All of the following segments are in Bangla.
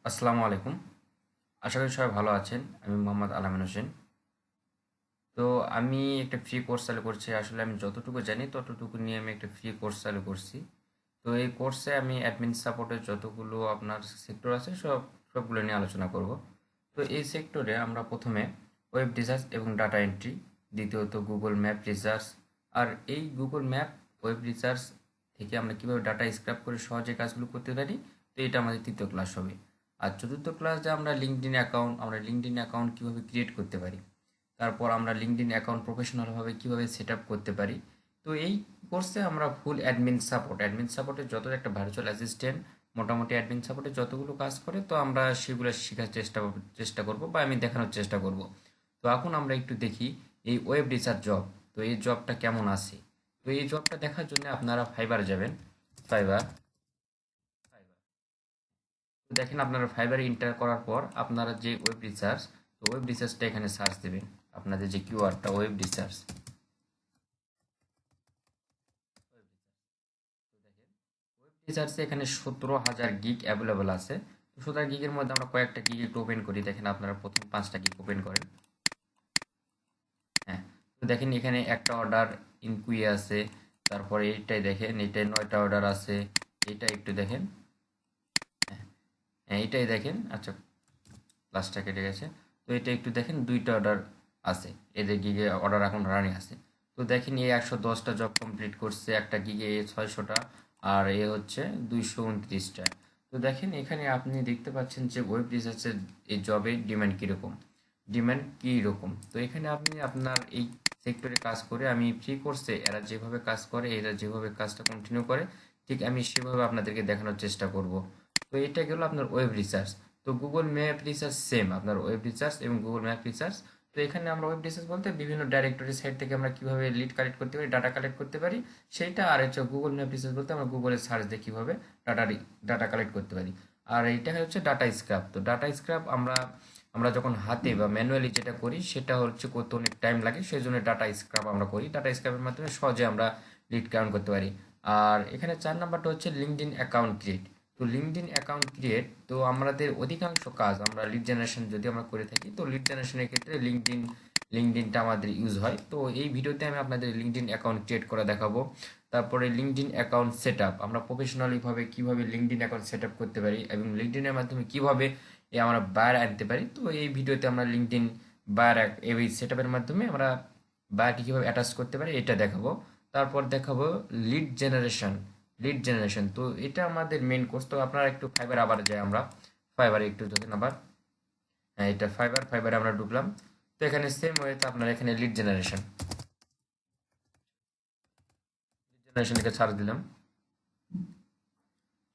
আসসালামু আলাইকুম। আশা করি সবাই ভালো আছেন। আমি মোহাম্মদ আলামিন হোসেন। তো আমি একটা ফ্রি কোর্স চালু করছি। আসলে আমি যতটুকু জানি ততটুকু নিয়ে আমি একটা ফ্রি কোর্স চালু করছি। তো এই কোর্সে আমি অ্যাডমিন সাপোর্টের যতগুলো আপনার সেক্টর আছে সবগুলো নিয়ে আলোচনা করব। তো এই সেক্টরে আমরা প্রথমে ওয়েব রিসার্চ এবং ডাটা এন্ট্রি, দ্বিতীয়ত গুগল ম্যাপ রিসার্চ, আর এই গুগল ম্যাপ ওয়েব রিসার্চ থেকে আমরা কীভাবে ডাটা স্ক্র্যাপ করে সহজে কাজগুলো করতে পারি, তো এটা আমাদের তৃতীয় ক্লাস হবে। আর চতুর্থ ক্লাসে আমরা লিঙ্কডইন অ্যাকাউন্ট কীভাবে ক্রিয়েট করতে পারি, তারপর আমরা লিঙ্কডইন অ্যাকাউন্ট প্রফেশনালভাবে কীভাবে সেট আপ করতে পারি। তো এই কোর্সে আমরা ফুল অ্যাডমিন সাপোর্টের যত একটা ভার্চুয়াল অ্যাসিস্ট্যান্ট, মোটামুটি অ্যাডমিন সাপোর্টে যতগুলো কাজ করে, তো আমরা সেগুলো শেখার চেষ্টা করব বা আমি দেখানোর চেষ্টা করব। তো এখন আমরা একটু দেখি এই ওয়েব রিসার্চ জব, তো এই জবটা কেমন আছে। তো এই জবটা দেখার জন্য আপনারা ফাইবার যাবেন। ফাইবার ফাইবার তো দেখেন, আপনারা ফাইবারে এন্টার করার পর আপনারা যে ওয়েব রিসার্চ, তো ওয়েব রিসার্চটা এখানে সার্চ দেবেন। আপনাদের যে কিওয়ার্ডটা ওয়েব রিসার্চ, ওয়েব রিসার্চে এখানে 17,000 গিগ অ্যাভেলেবল আছে। তো 17 গিগের মধ্যে আমরা কয়েকটা গিগ একটু ওপেন করি। দেখেন আপনারা প্রথম 5টা গিগ ওপেন করেন। হ্যাঁ, তো দেখেন এখানে একটা অর্ডার ইনকুই আছে। তারপরে এইটাই দেখেন, এইটাই 9টা অর্ডার আছে। এইটা একটু দেখেন। হ্যাঁ, হ্যাঁ, এইটাই দেখেন। আচ্ছা, ক্লাসটা কেটে গেছে। তো এটা একটু দেখেন, 2টা অর্ডার আছে। এদের গিগে অর্ডার এখন রানিং আছে। তো দেখেন এই 110টা জব কমপ্লিট করছে, একটা গিগে 600টা, আর এ হচ্ছে 229টা। তো দেখেন এখানে আপনি দেখতে পাচ্ছেন যে ওয়েব রিসার্চের এই জবের ডিমান্ড কী রকম। তো এখানে আপনি আপনার এই সেক্টরে কাজ করে, আমি ফ্রি কোর্সে এরা যেভাবে কাজ করে, এরা যেভাবে কাজটা কন্টিনিউ করে, ঠিক আমি সেভাবে আপনাদেরকে দেখানোর চেষ্টা করব। তো এটা গেল আপনার ওয়েব রিসার্চ। তো গুগল ম্যাপ রিসার্চ সেম, আপনার ওয়েব রিসার্চ এবং গুগল ম্যাপ রিসার্চ। তো এখানে আমরা ওয়েব রিসার্চ বলতে বিভিন্ন ডাইরেক্টরি সাইট থেকে আমরা কিভাবে লিড কালেক্ট করতে পারি, ডাটা কালেক্ট করতে পারি সেইটা। আর হচ্ছে গুগল ম্যাপ রিসার্চ বলতে আমরা গুগলে সার্চ দিয়ে কীভাবে ডাটা ডাটা কালেক্ট করতে পারি। আর এইটা হচ্ছে ডাটা স্ক্র্যাপ। তো ডাটা স্ক্র্যাপ আমরা আমরা যখন হাতে বা ম্যানুয়ালি যেটা করি সেটা হচ্ছে করতে অনেক টাইম লাগে, সেই জন্য ডাটা স্ক্র্যাপ আমরা করি। ডাটা স্ক্র্যাপের মাধ্যমে সহজে আমরা লিড কাউন্ট করতে পারি। আর এখানে 4 নাম্বারটা হচ্ছে লিঙ্কডইন অ্যাকাউন্ট ক্রিয়েট। তো লিঙ্কডইন অ্যাকাউন্ট ক্রিয়েট, তো আমাদের অধিকাংশ কাজ আমরা লিড জেনারেশন যদি আমরা করে থাকি, তো লিড জেনারেশনের ক্ষেত্রে লিঙ্কডইনটা আমাদের ইউজ হয়। তো এই ভিডিওতে আমি আপনাদের লিঙ্কডইন অ্যাকাউন্ট ক্রিয়েট করে দেখাবো। তারপরে লিঙ্কডইন অ্যাকাউন্ট সেট আপ, আমরা প্রফেশনালিভাবে কীভাবে লিঙ্কডইন অ্যাকাউন্ট সেট আপ করতে পারি এবং লিঙ্কডইনের মাধ্যমে কীভাবে আমরা বায়ার আনতে পারি। তো এই ভিডিওতে আমরা লিঙ্কডইন বায়ার এই সেট আপের মাধ্যমে আমরা বায়ারকে কীভাবে অ্যাটাচ করতে পারি এটা দেখাবো। তারপর দেখাবো লিড জেনারেশন। তো এটা আমাদের মেন কোর্স। তো আপনারা একটু ফাইবার আবার যাই, আমরা ফাইবারে একটু দেখেন আবার। হ্যাঁ, এটা ফাইবারে আমরা ঢুকলাম। তো এখানে সেম ওয়েতে আপনারা এখানে লিড জেনারেশন লিখে সার্চ দিলাম।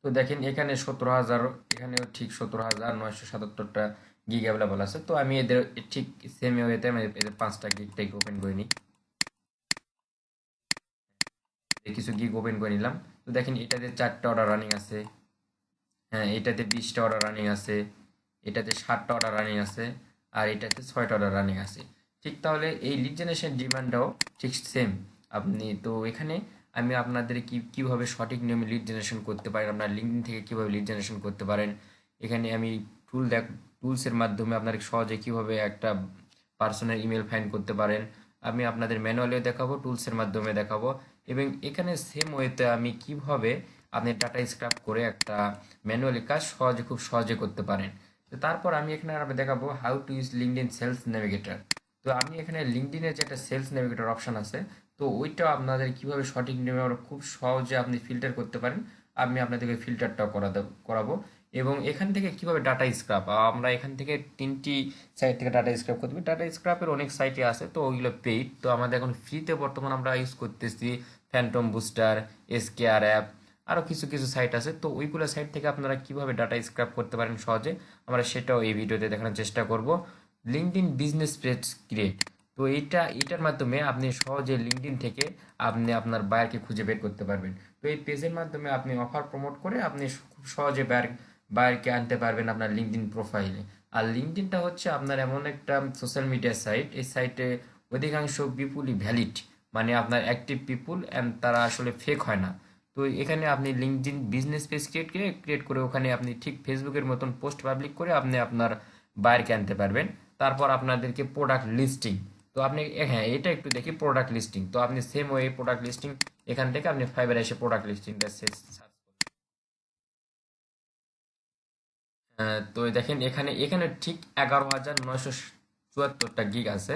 তো দেখেন এখানে 17,000, এখানেও ঠিক 17,977টা গিগ অ্যাভেলেবল আছে। তো আমি এদের ঠিক সেম ওয়েতে আমি এদের 5টা গিগটাকে ওপেন করে নিই। কিছু গিগ ওপেন করে নিলাম। তো দেখেন এটাতে 4টা অর্ডার রানিং আছে। হ্যাঁ, এটাতে 20টা অর্ডার রানিং আছে। এটাতে 7টা অর্ডার রানিং আছে। আর এটাতে 6টা অর্ডার রানিং আছে। ঠিক তাহলে এই লিড জেনারেশন ডিমান্ডটাও ঠিক সেম। আপনি তো এখানে আমি আপনাদের কীভাবে সঠিক নিয়মে লিড জেনারেশন করতে পারেন, আপনার লিঙ্কডিন থেকে কীভাবে লিড জেনারেশন করতে পারেন, এখানে আমি টুলসের মাধ্যমে আপনার সহজে কীভাবে একটা পার্সোনাল ইমেল ফাইন্ড করতে পারেন, আমি আপনাদের ম্যানুয়ালিও দেখাবো, টুলসের মাধ্যমে দেখাবো। এবং এখানে সেম ওয়েতে আমি কিভাবে আপনি ডাটা স্ক্র্যাপ করে একটা ম্যানুয়ালি কাজ খুব সহজে করতে পারেন। তো তারপর আমি এখানে আপনাকে দেখাবো how to use LinkedIn sales navigator. তো আমি এখানে লিঙ্কডইনের যে একটা সেলস নেভিগেটর অপশন আছে, তো ওইটাও আপনাদের কিভাবে সঠিক নিয়মে খুব সহজে আপনি ফিল্টার করতে পারেন, আমি আপনাদেরকে ফিল্টারটাও করাবো। এবং এখান থেকে কিভাবে ডাটা স্ক্র্যাপ, আমরা এখান থেকে 3টি সাইট থেকে ডাটা স্ক্র্যাপ করতে পারি। ডাটা স্ক্র্যাপের অনেক সাইটে আছে, তো ওইগুলো পেইড। তো আমাদের এখন ফ্রিতে বর্তমান আমরা ইউজ করতেছি ফ্যান্টম বুস্টার, এসকেআর অ্যাপ, আরও কিছু কিছু সাইট আছে। তো ওইগুলো সাইট থেকে আপনারা কিভাবে ডাটা স্ক্র্যাপ করতে পারেন সহজে, আমরা সেটাও এই ভিডিওতে দেখানোর চেষ্টা করব। লিঙ্কডইন বিজনেস পেজ ক্রিয়েট, তো এটার মাধ্যমে আপনি সহজে লিঙ্কডইন থেকে আপনি আপনার বায়ারকে খুঁজে বের করতে পারবেন। তো এই পেজের মাধ্যমে আপনি অফার প্রমোট করে আপনি খুব সহজে বায়ারকে আনতে পারবেন আপনার লিঙ্কডইন প্রোফাইলে। আর লিঙ্কডইনটা হচ্ছে আপনার এমন একটা সোশ্যাল মিডিয়া সাইট, এই সাইটে অধিকাংশ পিপুলই ভ্যালিড, মানে আপনার অ্যাক্টিভ পিপুল, অ্যান্ড তারা আসলে ফেক হয় না। তো এখানে আপনি লিঙ্কডইন বিজনেস পেজ ক্রিয়েট করে ওখানে আপনি ঠিক ফেসবুকের মতন পোস্ট পাবলিক করে আপনি আপনার বায়ারকে আনতে পারবেন। তারপর আপনাদেরকে প্রোডাক্ট লিস্টিং, তো আপনি হ্যাঁ এটা একটু দেখি প্রোডাক্ট লিস্টিং, তো আপনি সেম ওয়ে প্রোডাক্ট লিস্টিং এখান থেকে আপনি ফাইবারে এসে প্রোডাক্ট লিস্টিংটা সার্চ। তো দেখেন এখানে এখানে ঠিক 11,974টা গিগ আছে।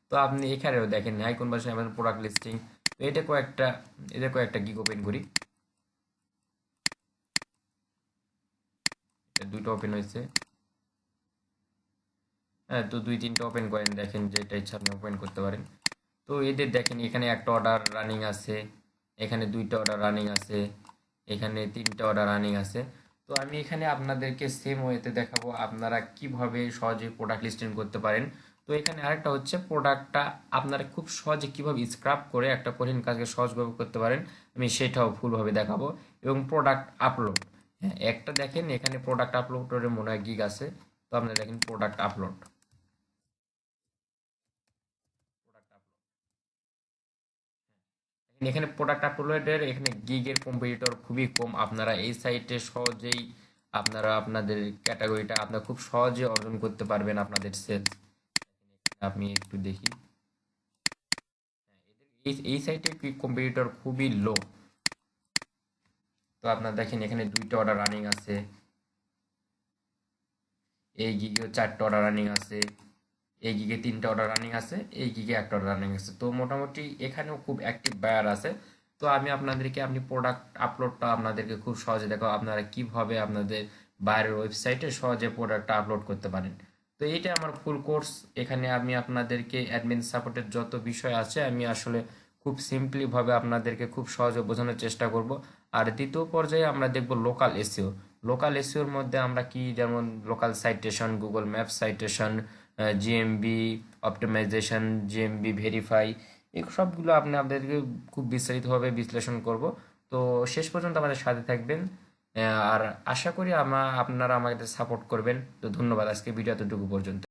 তো আপনি এখানেও দেখেন আইকন ভার্সন আমাদের প্রোডাক্ট লিস্টিং। তো এটা কয়েকটা গিগ ওপেন করি, এটা দুটো ওপেন হয়েছে। হ্যাঁ, তো 2-3টা ওপেন করেন, দেখেন যেটা ইচ্ছা আপনি ওপেন করতে পারেন। তো এদের দেখেন এখানে একটা অর্ডার রানিং আছে, এখানে 2টা অর্ডার রানিং আছে, এখানে 3টা অর্ডার রানিং আছে। তো আমি এখানে আপনাদেরকে সেম ওয়েতে দেখাবো আপনারা কিভাবে সহজে প্রোডাক্ট লিস্টিং করতে পারেন। তো এখানে আরেকটা হচ্ছে প্রোডাক্টটা আপনারা খুব সহজে কিভাবে স্ক্রাব করে একটা কঠিন কাজকে সহজভাবে করতে পারেন, আমি সেটাও ফুলভাবে দেখাবো। এবং প্রোডাক্ট আপলোড, হ্যাঁ একটা দেখেন এখানে প্রোডাক্ট আপলোডের মনে হয় গিগ আছে। তো আপনারা দেখেন প্রোডাক্ট আপলোড, এখানে প্রোডাক্ট আপলোডের এখানে গিগের কম্পিটিটর খুবই কম। আপনারা এই সাইটে সহজেই আপনারা আপনাদের ক্যাটাগরিটা আপনারা খুব সহজে অর্জন করতে পারবেন আপনাদের সেলস। আপনি একটু দেখি, এই সাইটে কম্পিটিটর খুবই লো। তো আপনারা দেখেন এখানে 2টা অর্ডার রানিং আছে, এই গিগে 4টা অর্ডার রানিং আছে, এই গিগে 3টা অর্ডার রানিং আছে, এই গিগে একটা অর্ডার রানিং আছে। তো মোটামুটি এখানেও খুব অ্যাক্টিভ বায়ার আছে। তো আমি আপনাদেরকে আপনি প্রোডাক্ট আপলোডটা আপনাদেরকে খুব সহজে দেখাবো আপনারা কিভাবে আপনাদের বাইরের ওয়েবসাইটে সহজে প্রোডাক্টটা আপলোড করতে পারেন। তো এইটা আমার ফুল কোর্স। এখানে আমি আপনাদেরকে অ্যাডমিন সাপোর্টের যত বিষয় আছে আমি আসলে খুব সিম্পলি ভাবে আপনাদেরকে খুব সহজে বোঝানোর চেষ্টা করব। আর দ্বিতীয় পর্যায়ে আমরা দেখব লোকাল এসইও। লোকাল এসইওর মধ্যে আমরা কি, যেমন local citation, Google map citation, GMB optimization, GMB verify, এই সবগুলো আপনাদেরকে খুব বিস্তারিতভাবে বিশ্লেষণ করব। তো শেষ পর্যন্ত আমাদের সাথে থাকবেন। আর আশা করি আপনারা আমাদের সাপোর্ট করবেন। তো ধন্যবাদ, আজকে ভিডিও এতটুকু পর্যন্ত।